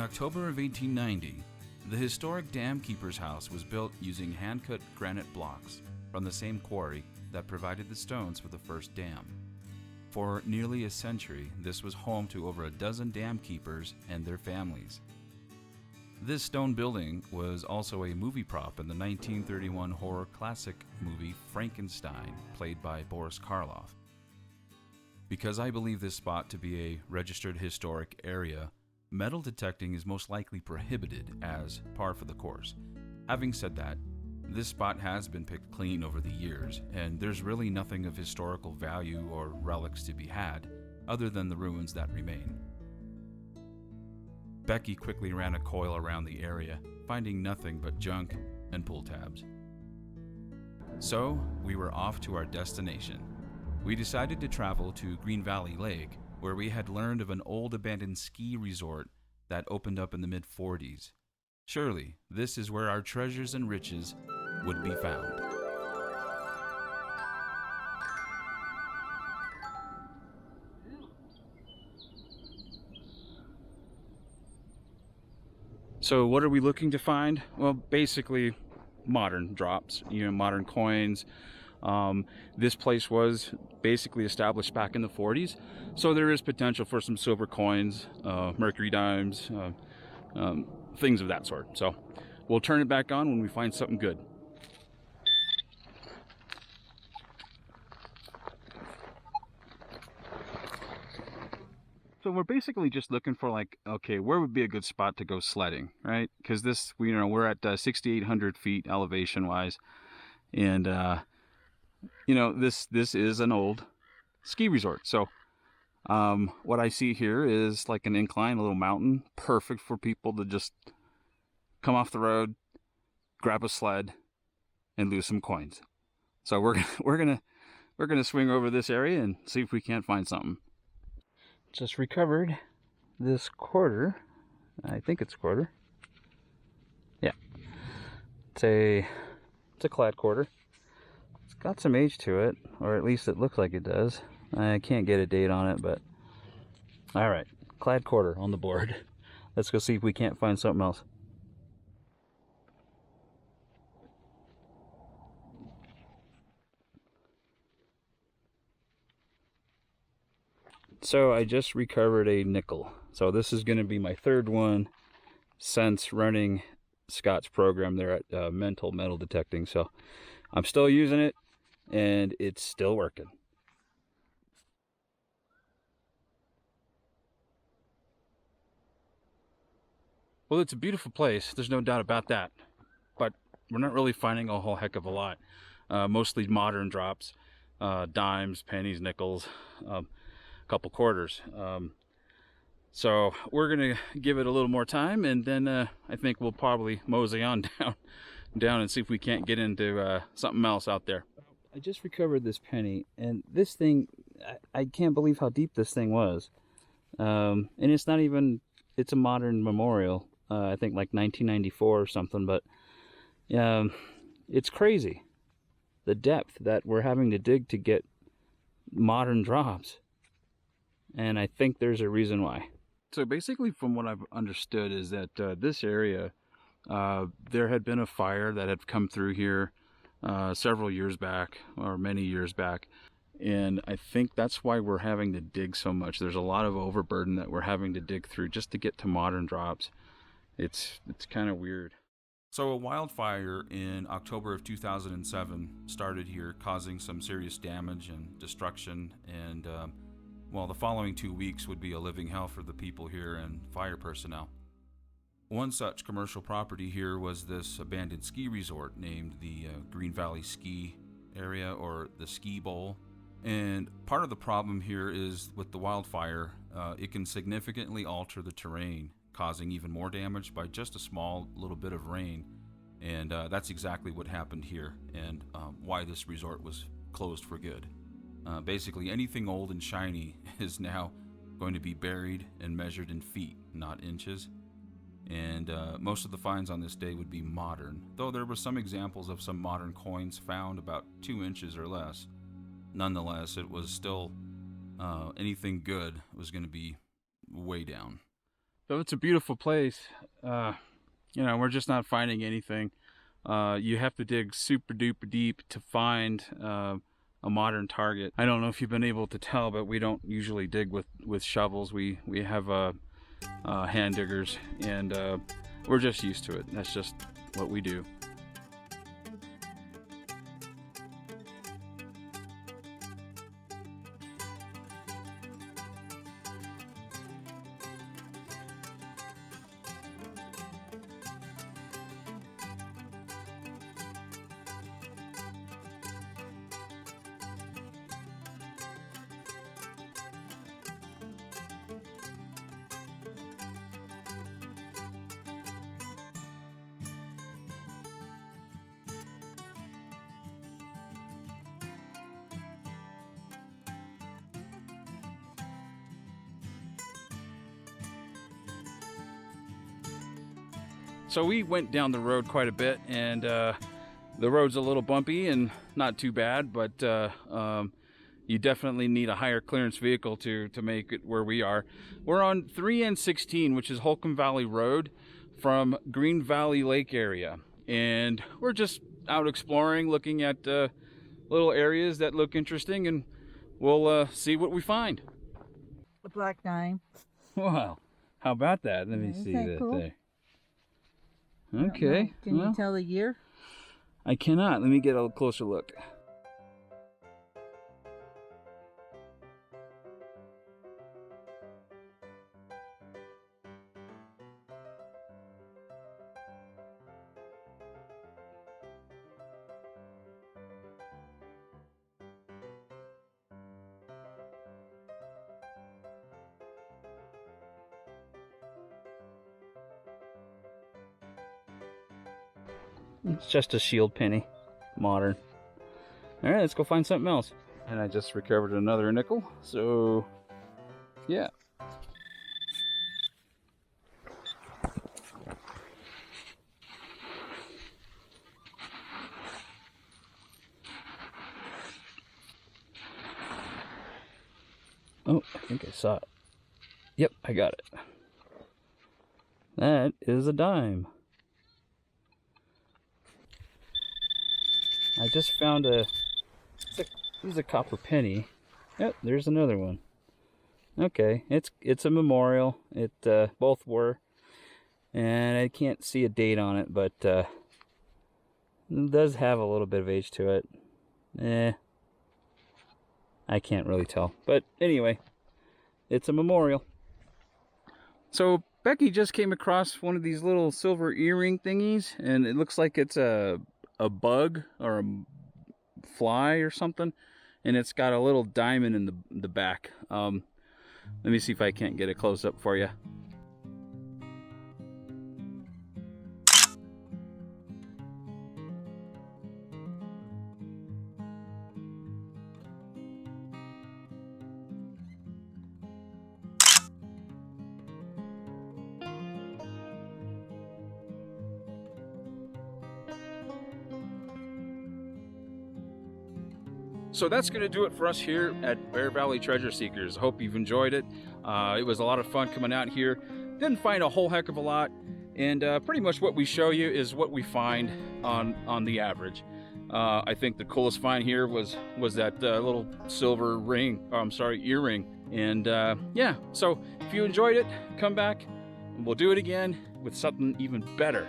October of 1890, the historic dam keeper's house was built using hand-cut granite blocks from the same quarry that provided the stones for the first dam. For nearly a century, this was home to over a dozen dam keepers and their families. This stone building was also a movie prop in the 1931 horror classic movie Frankenstein, played by Boris Karloff. Because I believe this spot to be a registered historic area, metal detecting is most likely prohibited as par for the course. Having said that, this spot has been picked clean over the years, and there's really nothing of historical value or relics to be had, other than the ruins that remain. Becky quickly ran a coil around the area, finding nothing but junk and pull tabs. So, we were off to our destination. We decided to travel to Green Valley Lake, where we had learned of an old abandoned ski resort that opened up in the mid-40s. Surely, this is where our treasures and riches would be found. So what are we looking to find? Well, basically modern drops, modern coins. This place was basically established back in the 40s, so there is potential for some silver coins, mercury dimes, things of that sort. So we'll turn it back on when we find something good. So we're basically just looking for okay, where would be a good spot to go sledding, right? Because this, we're at 6,800 feet elevation wise, and this is an old ski resort. So what I see here is like an incline, a little mountain, perfect for people to just come off the road, grab a sled, and lose some coins. So we're gonna swing over this area and see if we can't find something. Just recovered this quarter. I think it's a quarter. Yeah, it's a clad quarter. It's got some age to it, or at least it looks like it does. I can't get a date on it, but all right, clad quarter on the board. Let's go see if we can't find something else. So I just recovered a nickel. So this is going to be my third one since running Scott's program there at Mental Metal Detecting. So I'm still using it, and it's still working. Well, it's a beautiful place. There's no doubt about that. But we're not really finding a whole heck of a lot. Mostly modern drops, dimes, pennies, nickels, couple quarters. So we're gonna give it a little more time, and then I think we'll probably mosey on down and see if we can't get into something else out there. I just recovered this penny, and this thing, I can't believe how deep this thing was. And it's not even, it's a modern memorial, I think like 1994 or something, but it's crazy the depth that we're having to dig to get modern drops. And I think there's a reason why. So basically, from what I've understood, is that this area, there had been a fire that had come through here several years back, or many years back. And I think that's why we're having to dig so much. There's a lot of overburden that we're having to dig through just to get to modern drops. It's kind of weird. So a wildfire in October of 2007 started here, causing some serious damage and destruction, and well, the following 2 weeks would be a living hell for the people here and fire personnel. One such commercial property here was this abandoned ski resort named the Green Valley Ski Area, or the Ski Bowl. And part of the problem here is with the wildfire, it can significantly alter the terrain, causing even more damage by just a small little bit of rain. And that's exactly what happened here, and why this resort was closed for good. Basically, anything old and shiny is now going to be buried and measured in feet, not inches. And most of the finds on this day would be modern, though there were some examples of some modern coins found about 2 inches or less. Nonetheless, it was still anything good was going to be way down. So it's a beautiful place. You know, we're just not finding anything. You have to dig super duper deep to find a modern target. I don't know if you've been able to tell, but we don't usually dig with shovels. We have hand diggers, and we're just used to it. That's just what we do. So we went down the road quite a bit, and the road's a little bumpy and not too bad, but you definitely need a higher clearance vehicle to make it where we are. We're on 3N16, which is Holcomb Valley Road from Green Valley Lake area, and we're just out exploring, looking at little areas that look interesting, and we'll see what we find. A black dime. Wow, how about that? Let me see that cool? there. Okay. Can you tell the year? I cannot. Let me get a closer look. It's just a shield penny, modern. All right, let's go find something else. And I just recovered another nickel, so yeah. Oh, I think I saw it. Yep, I got it. That is a dime. I just found this is a copper penny. Yep, there's another one. Okay, it's a memorial. It both were, and I can't see a date on it, but it does have a little bit of age to it. I can't really tell, but anyway, it's a memorial. So Becky just came across one of these little silver earring thingies, and it looks like it's a bug or a fly or something, and it's got a little diamond in the back. Let me see if I can't get a close up for you. So that's going to do it for us here at Bear Valley Treasure Seekers. I hope you've enjoyed it. It was a lot of fun coming out here. Didn't find a whole heck of a lot, and pretty much what we show you is what we find on the average. I think the coolest find here was that little silver ring, earring. And yeah, so if you enjoyed it, come back and we'll do it again with something even better.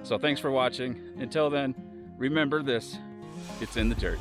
So thanks for watching. Until then, remember this, it's in the dirt.